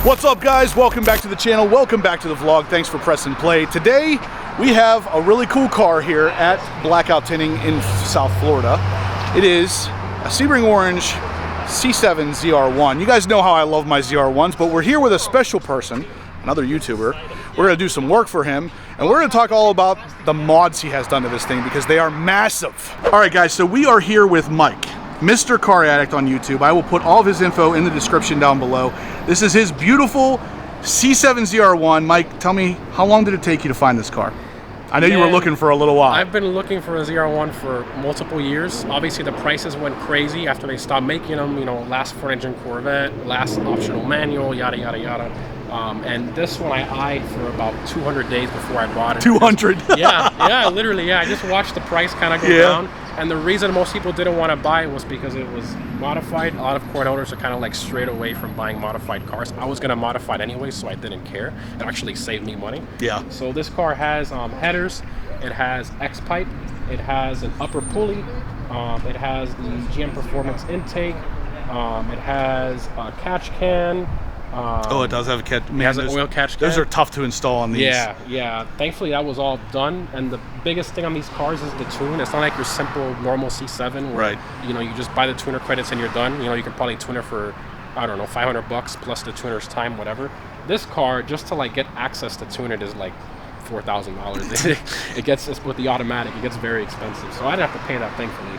What's up, guys? Welcome back to the channel. Welcome back to the vlog. Thanks for pressing play. Today we have a really cool car here at Blackout Tinting in South Florida. It is a Sebring Orange C7 ZR1. You guys know how I love my ZR1s, but we're here with a special person, another YouTuber. We're gonna do some work for him, and we're gonna talk all about the mods he has done to this thing because they are massive. All right, guys, so we are here with Mike, Mr. Car Addict on YouTube. I will put all of his info in the description down below. This is his beautiful C7 ZR1. Mike, tell me, how long did it take you to find this car? I know you were looking for a little while. I've been looking for a ZR1 for multiple years. Obviously, the prices went crazy after they stopped making them. You know, last front-engine Corvette, last optional manual, yada, yada, yada. And this one I eyed for about 200 days before I bought it. 200? yeah, literally, yeah. I just watched the price kind of go down. And the reason most people didn't want to buy it was because it was modified. A lot of car owners are kind of like straight away from buying modified cars. I was going to modify it anyway, so I didn't care. It actually saved me money. Yeah. So this car has headers. It has X-pipe. It has an upper pulley. It has the GM Performance intake. It has a catch can. Oh, it does have a catch. Man, it has an oil catch can. Those are tough to install on these. Yeah. Thankfully, that was all done. And the biggest thing on these cars is the tune. It's not like your simple, normal C7 where, you know, you just buy the tuner credits and you're done. You know, you can probably tune it for, I don't know, $500 plus the tuner's time, whatever. This car, just to like get access to tune it, is like $4,000. It gets, with the automatic, it gets very expensive. So I didn't have to pay that, thankfully.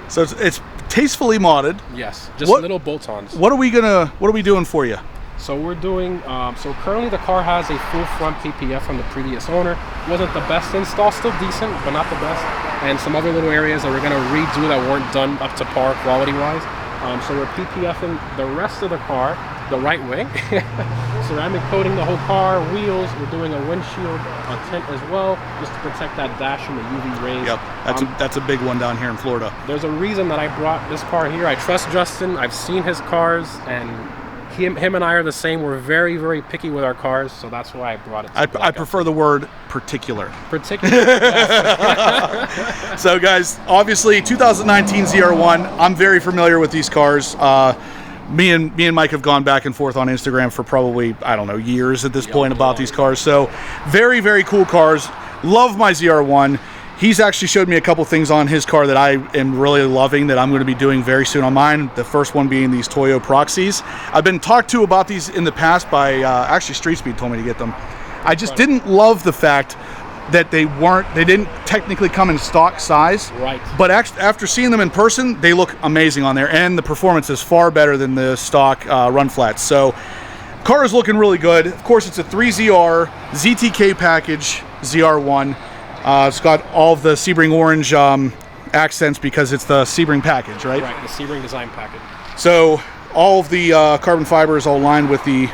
So it's tastefully modded. Yes, just little bolt-ons. What are we doing for you? So we're doing, so currently the car has a full front PPF from the previous owner. Wasn't the best install, still decent, but not the best. And some other little areas that we're gonna redo that weren't done up to par quality-wise. So we're PPFing the rest of the car the right way. Ceramic coating the whole car, wheels. We're doing a windshield tint as well, just to protect that dash from the UV rays. Yep, that's a big one down here in Florida. There's a reason that I brought this car here. I trust Justin. I've seen his cars, and him and I are the same. We're very, very picky with our cars, so that's why I brought it. I prefer the word particular. Particular. So, guys, obviously 2019 ZR1. I'm very familiar with these cars. Me and Mike have gone back and forth on Instagram for probably, I don't know, years at this point about these cars. So, very, very cool cars. Love my ZR1. He's actually showed me a couple things on his car that I am really loving that I'm going to be doing very soon on mine. The first one being these Toyo Proxies. I've been talked to about these in the past by, actually Street Speed told me to get them. I just didn't love the fact that they didn't technically come in stock size. Right. But after seeing them in person, they look amazing on there, and the performance is far better than the stock run flats. So, car is looking really good. Of course, it's a 3ZR ZTK package ZR1. It's got all of the Sebring Orange accents because it's the Sebring package, right? Right, the Sebring design package. So all of the carbon fiber is all lined with the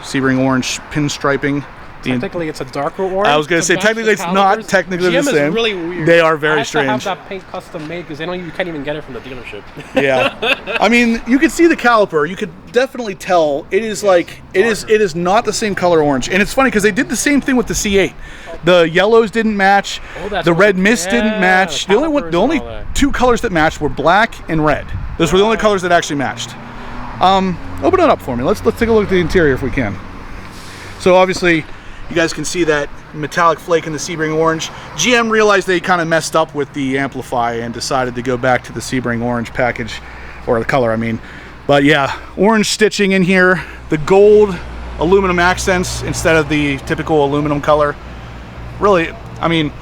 Sebring Orange pinstriping. Technically, it's a darker orange. I was going to say, technically, it's not technically the same. GM is really weird. They are very strange. I have to have that paint custom made because you can't even get it from the dealership. Yeah, I mean, you could see the caliper. You could definitely tell it is like it is not the same color orange. And it's funny because they did the same thing with the C8. The yellows didn't match. The red mist didn't match. The only two colors that matched were black and red. Those were the only colors that actually matched. Open it up for me. Let's take a look at the interior if we can. So obviously, you guys can see that metallic flake in the Sebring Orange. GM realized they kind of messed up with the Amplify and decided to go back to the Sebring Orange package, or the color, I mean. But yeah, orange stitching in here, the gold aluminum accents instead of the typical aluminum color. Really, I mean,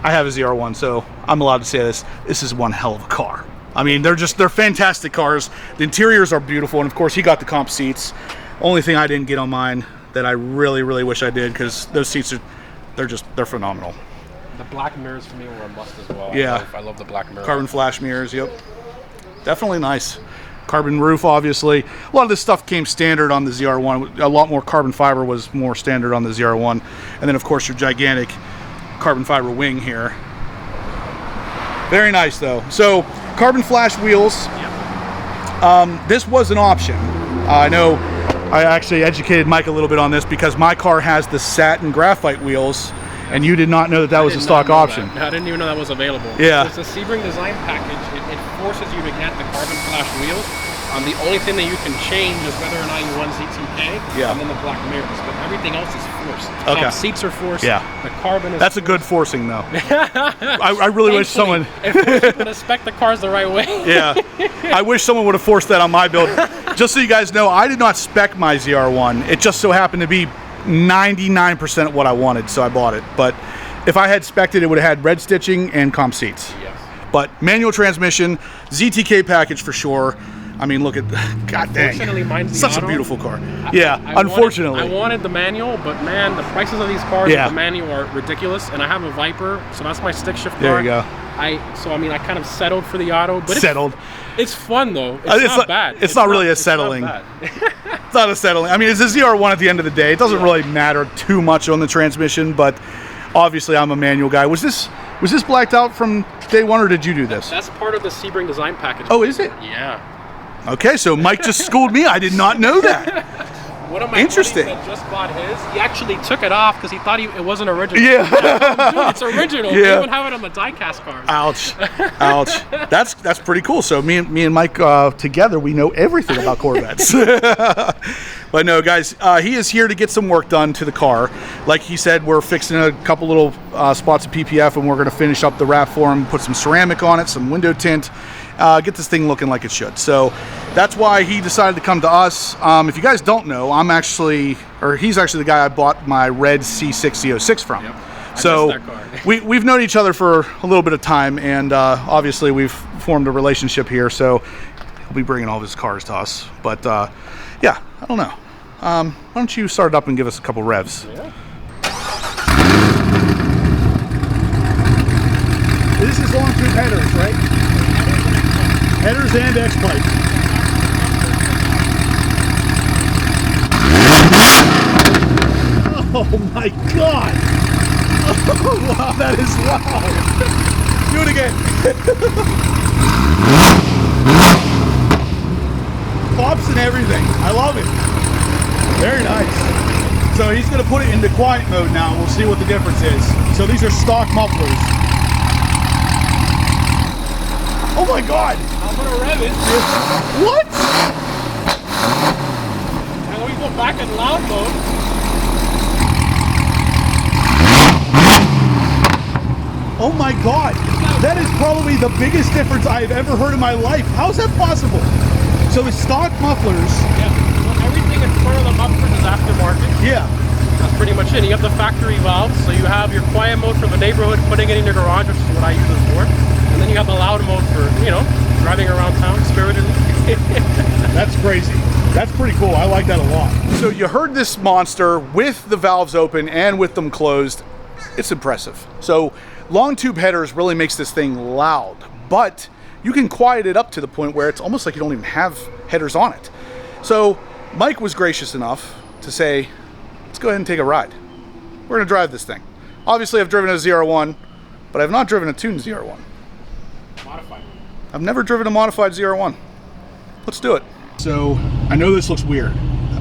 I have a ZR1, so I'm allowed to say this. This is one hell of a car. I mean, they're fantastic cars. The interiors are beautiful, and of course, he got the comp seats. Only thing I didn't get on mine that I really, really wish I did, because those seats they're phenomenal. The black mirrors for me were a must as well. Yeah, I love the black mirrors. Carbon flash mirrors, yep. Definitely nice. Carbon roof, obviously. A lot of this stuff came standard on the ZR1. A lot more carbon fiber was more standard on the ZR1. And then, of course, your gigantic carbon fiber wing here. Very nice, though. So, carbon flash wheels. Yep. This was an option. I know I actually educated Mike a little bit on this because my car has the satin graphite wheels, and you did not know that was a stock option. I didn't even know that was available. Yeah. It's a Sebring design package. It forces you to get the carbon flash wheels, The only thing that you can change is whether or not you want ZTK, yeah, and then the black mirrors. But everything else is forced. Okay. Seats are forced. Yeah. The carbon is. That's a good forcing, though. I really wish someone. If you spec the cars the right way. Yeah. I wish someone would have forced that on my build. Just so you guys know, I did not spec my ZR1. It just so happened to be 99% of what I wanted, so I bought it. But if I had spec'd it, it would have had red stitching and comp seats. Yes. But manual transmission, ZTK package for sure. I mean, look at, god dang, unfortunately, mine's the such auto. A beautiful car. Yeah, unfortunately. I wanted the manual, but man, the prices of these cars with the manual are ridiculous. And I have a Viper, so that's my stick shift car. There you go. So I mean, I kind of settled for the auto, but it's fun though. It's not bad. It's not really a settling. It's not a settling. I mean, it's a ZR1 at the end of the day. It doesn't really matter too much on the transmission, but obviously I'm a manual guy. Was this blacked out from day one, or did you do this? That's part of the Sebring design package. Oh, is it? Yeah. Okay, so Mike just schooled me. I did not know that. One of my buddies that just bought his, he actually took it off because he thought it wasn't original. Yeah. Dude, it's original. They even have it on the diecast cars. Ouch. Ouch. That's pretty cool. So me and Mike together, we know everything about Corvettes. But no, guys, he is here to get some work done to the car. Like he said, we're fixing a couple little spots of PPF, and we're going to finish up the wrap for him, put some ceramic on it, some window tint, get this thing looking like it should. So that's why he decided to come to us. If you guys don't know, he's actually the guy I bought my red C6006 from. Yep. So we've known each other for a little bit of time, and obviously we've formed a relationship here. So he'll be bringing all of his cars to us. But yeah, I don't know. Why don't you start it up and give us a couple revs? Yeah. This is long tube headers, right? Headers and X-pipe. Oh my god! Oh wow, that is loud! Do it again! Pops and everything. I love it. Very nice. So he's going to put it into quiet mode now. We'll see what the difference is. So these are stock mufflers. Oh my god! I'm gonna rev it. What? And we go back in loud mode. Oh my god! That is probably the biggest difference I've ever heard in my life. How's that possible? So the stock mufflers. Yeah. So everything in front of the mufflers is aftermarket. Yeah. That's pretty much it. You have the factory valves, so you have your quiet mode for the neighborhood, putting it in your garage, which is what I use it for. And then you have the loud mode for, driving around town spiritedly. That's crazy. That's pretty cool. I like that a lot. So you heard this monster with the valves open and with them closed. It's impressive. So long tube headers really makes this thing loud, but you can quiet it up to the point where it's almost like you don't even have headers on it. So Mike was gracious enough to say, let's go ahead and take a ride. We're gonna drive this thing. Obviously I've driven a ZR1, but I've not driven a tuned ZR1. Modified. I've never driven a modified ZR1. Let's do it. So I know this looks weird.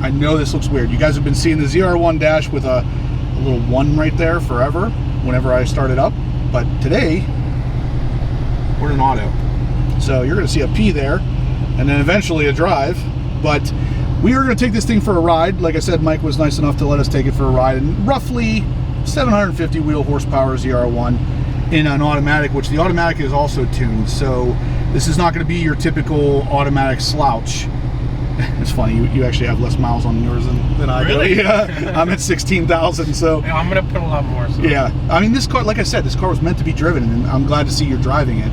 I know this looks weird. You guys have been seeing the ZR1 dash with a little 1 right there forever whenever I start it up. But today, we're in an auto. So you're gonna see a P there, and then eventually a drive. But we are gonna take this thing for a ride. Like I said, Mike was nice enough to let us take it for a ride. And roughly 750 wheel horsepower ZR1 in an automatic, which the automatic is also tuned. So this is not gonna be your typical automatic slouch. It's funny, you actually have less miles on yours than I do. Yeah, I'm at 16,000, so. Yeah, I'm gonna put a lot more. So. Yeah, I mean, this car, like I said, this car was meant to be driven, and I'm glad to see you're driving it.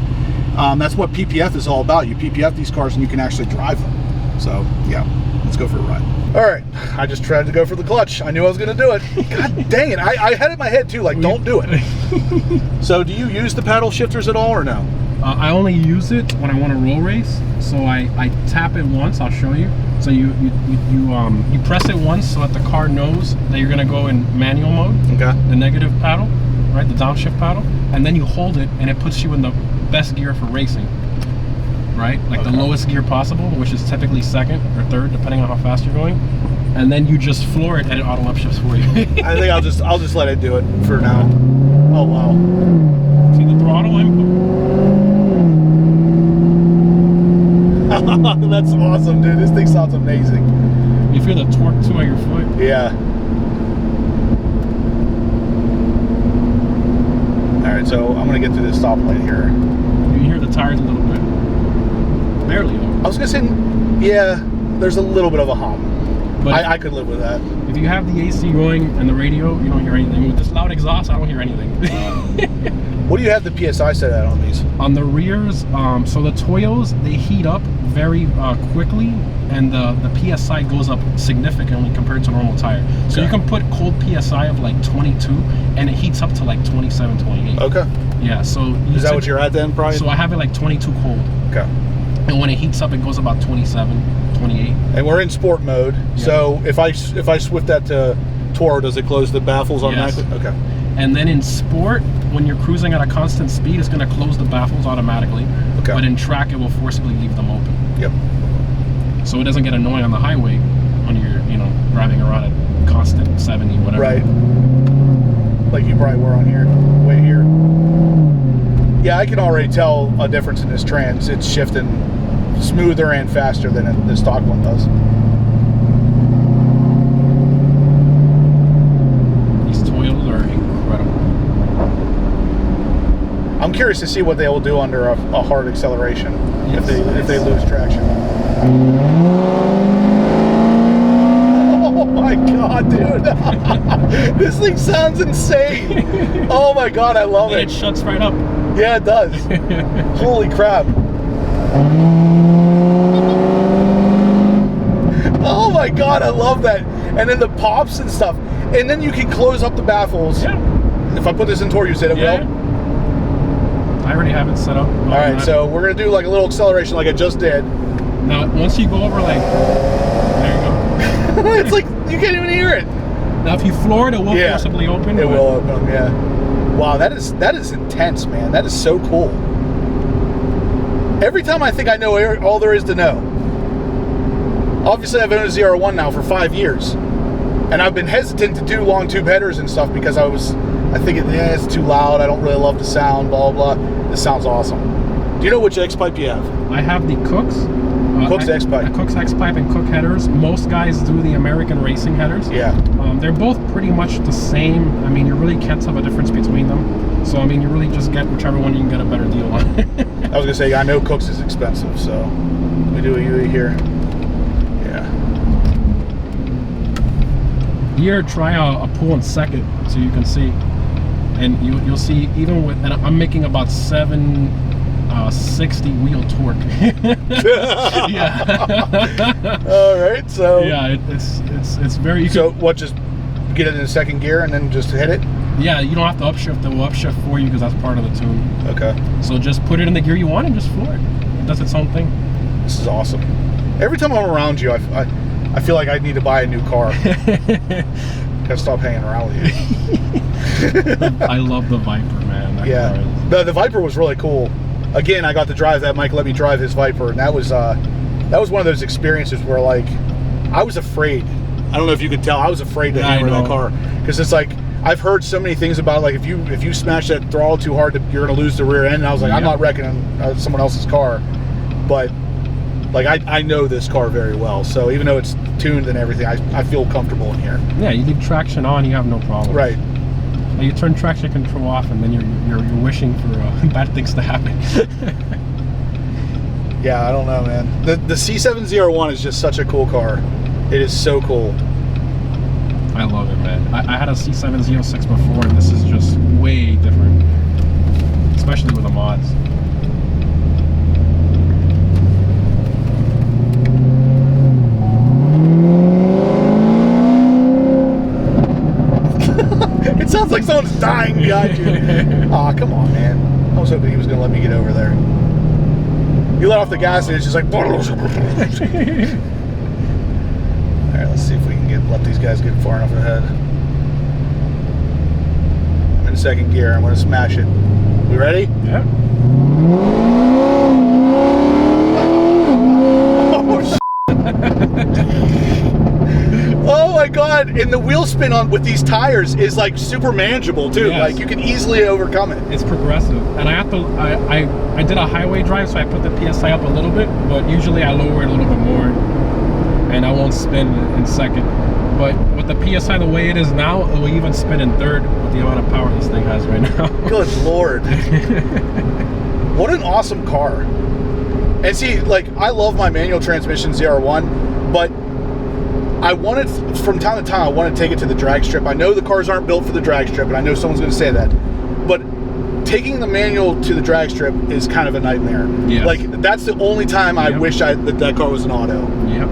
That's what PPF is all about. You PPF these cars and you can actually drive them. So, yeah, let's go for a ride. All right, I just tried to go for the clutch. I knew I was gonna do it. God dang it, I had it in my head too, like, don't do it. So do you use the paddle shifters at all or no? I only use it when I want to roll race. So I tap it once. I'll show you. So you press it once so that the car knows that you're gonna go in manual mode. Okay. The negative paddle, right? The downshift paddle, and then you hold it, and it puts you in the best gear for racing. Right? Like the lowest gear possible, which is typically second or third, depending on how fast you're going. And then you just floor it, and it auto upshifts for you. I think I'll just let it do it for now. Oh wow. See the throttle input. That's awesome, dude. This thing sounds amazing. You feel the torque too at your foot? Yeah. Alright, so I'm going to get through this stoplight here. You hear the tires a little bit. Barely, though. I was going to say, yeah, there's a little bit of a hum. But I could live with that. If you have the AC going and the radio, you don't hear anything. With this loud exhaust, I don't hear anything. What do you have the PSI set at on these? On the rears, so the Toyos, they heat up very quickly, and the PSI goes up significantly compared to a normal tire. So you can put cold PSI of like 22, and it heats up to like 27, 28. Okay. Yeah, so... Is that what you're at then, Brian? So I have it like 22 cold. Okay. And when it heats up, it goes about 27, 28. And we're in sport mode, so if I switch that to Toro, does it close the baffles automatically? Yes. Okay. And then in sport, when you're cruising at a constant speed, it's going to close the baffles automatically. Okay. But in track, it will forcibly leave them open. Yep. So it doesn't get annoying on the highway when you're, driving around at constant 70, whatever. Right. Like you probably were on here, way here. Yeah, I can already tell a difference in this trans. It's shifting smoother and faster than the stock one does. These Toyotas are incredible. I'm curious to see what they will do under a hard acceleration if they lose traction. Oh my god, dude! This thing sounds insane. Oh my god, I love it. It shuts right up. Yeah, it does. Holy crap! Oh my god, I love that. And then the pops and stuff. And then you can close up the baffles. Yeah. If I put this in Toro, you said it will? I already have it set up. Alright, so we're going to do like a little acceleration like I just did. Now, once you go over like... There you go. It's like, you can't even hear it. Now, if you floor it, it will forcibly open. It will open, yeah. Wow, that is intense, man. That is so cool. Every time I think I know all there is to know. Obviously, I've owned a ZR1 now for 5 years. And I've been hesitant to do long tube headers and stuff because I think it's too loud. I don't really love the sound, blah, blah. This sounds awesome. Do you know which X-Pipe you have? I have the Cooks. Cook's X-Pipe. Cook's X-Pipe and Cook headers. Most guys do the American racing headers. Yeah. They're both pretty much the same. I mean, you really can't tell a difference between them. So, I mean, you really just get whichever one you can get a better deal on. I was going to say, I know Cook's is expensive, so we do a UE here. Yeah. Here, try a pull in second so you can see. And you'll see, even with, and I'm making about 760 wheel torque. Yeah. All right, so. Yeah, it's very. So what? Just get it in second gear and then just hit it. Yeah, you don't have to upshift. It will upshift for you because that's part of the tune. Okay. So just put it in the gear you want and just floor it. It does its own thing. This is awesome. Every time I'm around you, I feel like I need to buy a new car. Gotta stop hanging around with you. I love the Viper, man. Yeah, the Viper was really cool. Again, I got to drive that. Mike let me drive his Viper, and that was one of those experiences where, like, I was afraid. I don't know if you could tell. I was afraid to hammer that car because it's like I've heard so many things about, like, if you smash that throttle too hard, you're gonna lose the rear end. And I was like, I'm not wrecking someone else's car, but like I know this car very well. So even though it's tuned and everything, I feel comfortable in here. Yeah, you leave traction on, you have no problem. Right. Now you turn traction control off, and then you're wishing for bad things to happen. Yeah, I don't know, man. The C701 is just such a cool car. It is so cool. I love it, man. I had a C706 before, and this is just way different, especially with the mods. It sounds like someone's dying behind you. Aw, come on, man. I was hoping he was going to let me get over there. You let off the gas and it's just like... Alright, let's see if we can let these guys get far enough ahead. I'm in second gear. I'm going to smash it. We ready? Yeah. Oh, shit. Oh, my my God. And the wheel spin on with these tires is like super manageable too. Yes. Like you can easily overcome it. It's progressive. And I have to, I did a highway drive, so I put the PSI up a little bit, but usually I lower it a little bit more and I won't spin in second. But with the PSI the way it is now, it will even spin in third with the amount of power this thing has right now. Good Lord. What an awesome car. And see, like, I love my manual transmission ZR1, but I want it, from time to time, I want to take it to the drag strip. I know the cars aren't built for the drag strip, and I know someone's going to say that, but taking the manual to the drag strip is kind of a nightmare. Yes. Like, that's the only time I wish that car was an auto. Yep.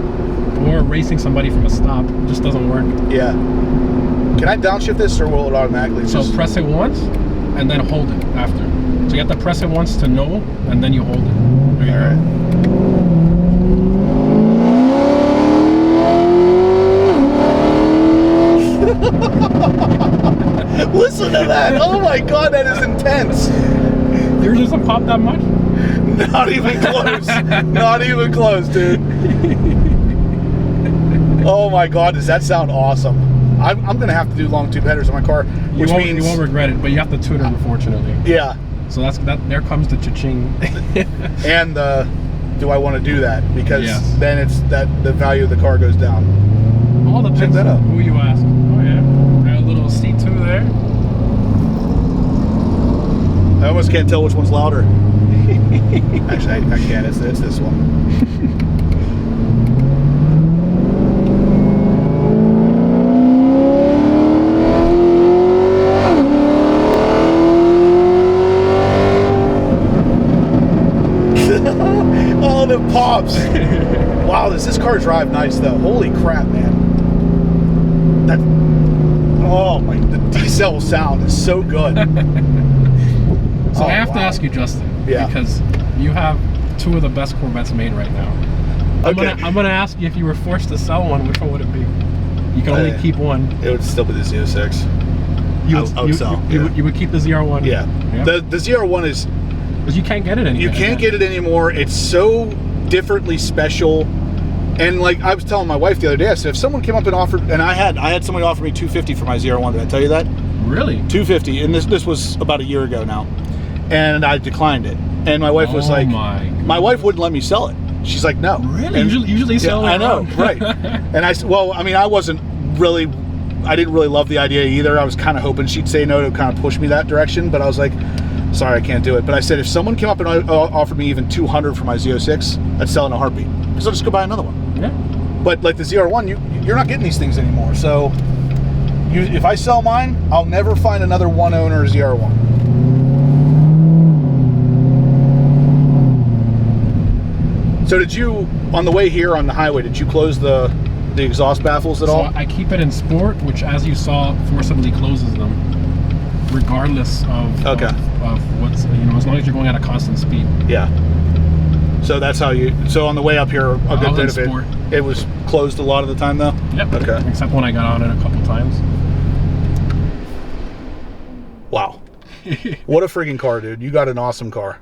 Or racing somebody from a stop. It just doesn't work. Yeah. Can I downshift this, or will it automatically So press it once, and then hold it after. So you have to press it once to know, and then you hold it. There you go. Listen to that! Oh my God, that is intense. Yours doesn't pop that much? Not even close. Not even close, dude. Oh my God, does that sound awesome? I'm gonna have to do long tube headers on my car, which means you won't regret it, but you have to tune it, unfortunately. Yeah. So that. There comes the cha-ching. And do I want to do that? Because then it's the value of the car goes down. All the Check that out. Who you ask? Oh yeah, got a little C2 there. I almost can't tell which one's louder. Actually, I can. It's this one. Oh, the pops! Wow, does this car drive nice though? Holy crap, man! The diesel sound is so good. So I have to ask you, Justin, because you have two of the best Corvettes made right now. I'm gonna ask you, if you were forced to sell one, which one would it be? You can only keep one. It would still be the Z06. I would sell. You would keep the ZR1. Yeah. The ZR1 is. Because you can't get it anymore. You can't get it anymore. It's so differently special. And like I was telling my wife the other day, I said, if someone came up and offered, and I had somebody offer me $250 for my ZR1. Did I tell you that? Really? $250, and this was about a year ago now, and I declined it. And my wife was like, my wife wouldn't let me sell it. She's like, no. Really? And, usually sell it. I know, right? And I said, well, I mean, I didn't really love the idea either. I was kind of hoping she'd say no to kind of push me that direction, but I was like, sorry, I can't do it. But I said, if someone came up and offered me even $200 for my Z06, I'd sell in a heartbeat, because I'll just go buy another one. Yeah. But like the ZR1, you're not getting these things anymore. So if I sell mine, I'll never find another one owner ZR1. So did you, on the way here on the highway, did you close the exhaust baffles at all? So I keep it in sport, which, as you saw, forcibly closes them, regardless of what's, as long as you're going at a constant speed. Yeah. So that's how so on the way up here, a good bit of it was closed a lot of the time though? Yep. Okay. Except when I got on it a couple times. Wow. What a freaking car, dude. You got an awesome car.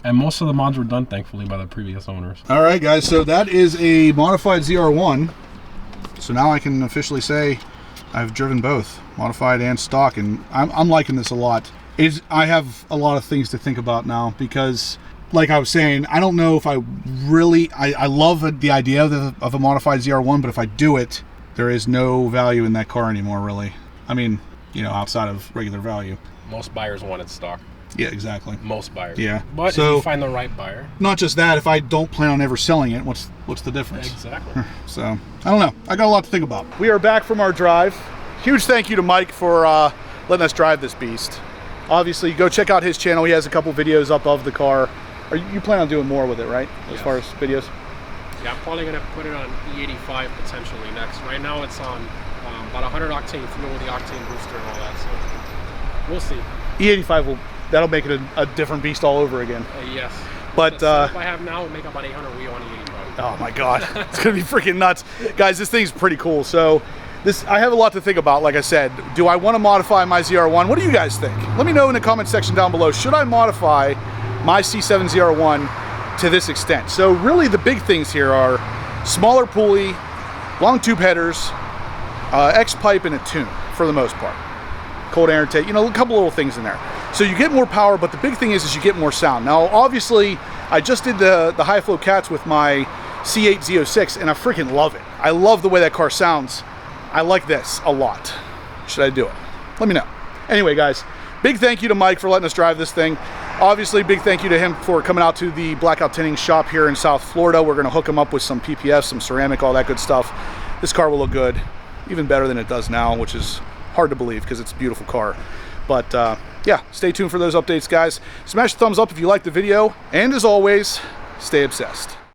And most of the mods were done, thankfully, by the previous owners. All right, guys. So that is a modified ZR1. So now I can officially say I've driven both, modified and stock, and I'm liking this a lot. I have a lot of things to think about now, because like I was saying, I don't know if I really, I love the idea of a modified ZR1, but if I do it, there is no value in that car anymore, really. I mean, outside of regular value. Most buyers want it stock. Yeah, exactly. Most buyers. Yeah. But if you find the right buyer. Not just that, if I don't plan on ever selling it, what's the difference? Exactly. So, I don't know. I got a lot to think about. We are back from our drive. Huge thank you to Mike for letting us drive this beast. Obviously, go check out his channel. He has a couple videos up of the car. You plan on doing more with it, right? As far as videos? Yeah, I'm probably going to put it on E85 potentially next. Right now it's on about 100 octane fuel with the octane booster and all that, so we'll see. E85 that'll make it a different beast all over again. Yes. But the setup I have now will make about 800 wheel on E85. Oh my God, it's gonna be freaking nuts, guys. This thing's pretty cool. So I have a lot to think about. Like I said, do I want to modify my ZR1? What do you guys think? Let me know in the comment section down below. Should I modify my C7 ZR1 to this extent? So really, the big things here are smaller pulley, long tube headers, X-pipe and a tune for the most part. Cold air intake, you know, a couple little things in there. So you get more power, but the big thing is you get more sound. Now, obviously, I just did the high flow cats with my C8 Z06, and I freaking love it. I love the way that car sounds. I like this a lot. Should I do it? Let me know. Anyway, guys, big thank you to Mike for letting us drive this thing. Obviously, big thank you to him for coming out to the Blackout Tinting shop here in South Florida. We're gonna hook him up with some PPF, some ceramic, all that good stuff. This car will look good, even better than it does now, which is hard to believe because it's a beautiful car. But yeah, stay tuned for those updates, guys. Smash the thumbs up if you liked the video, and as always, stay obsessed.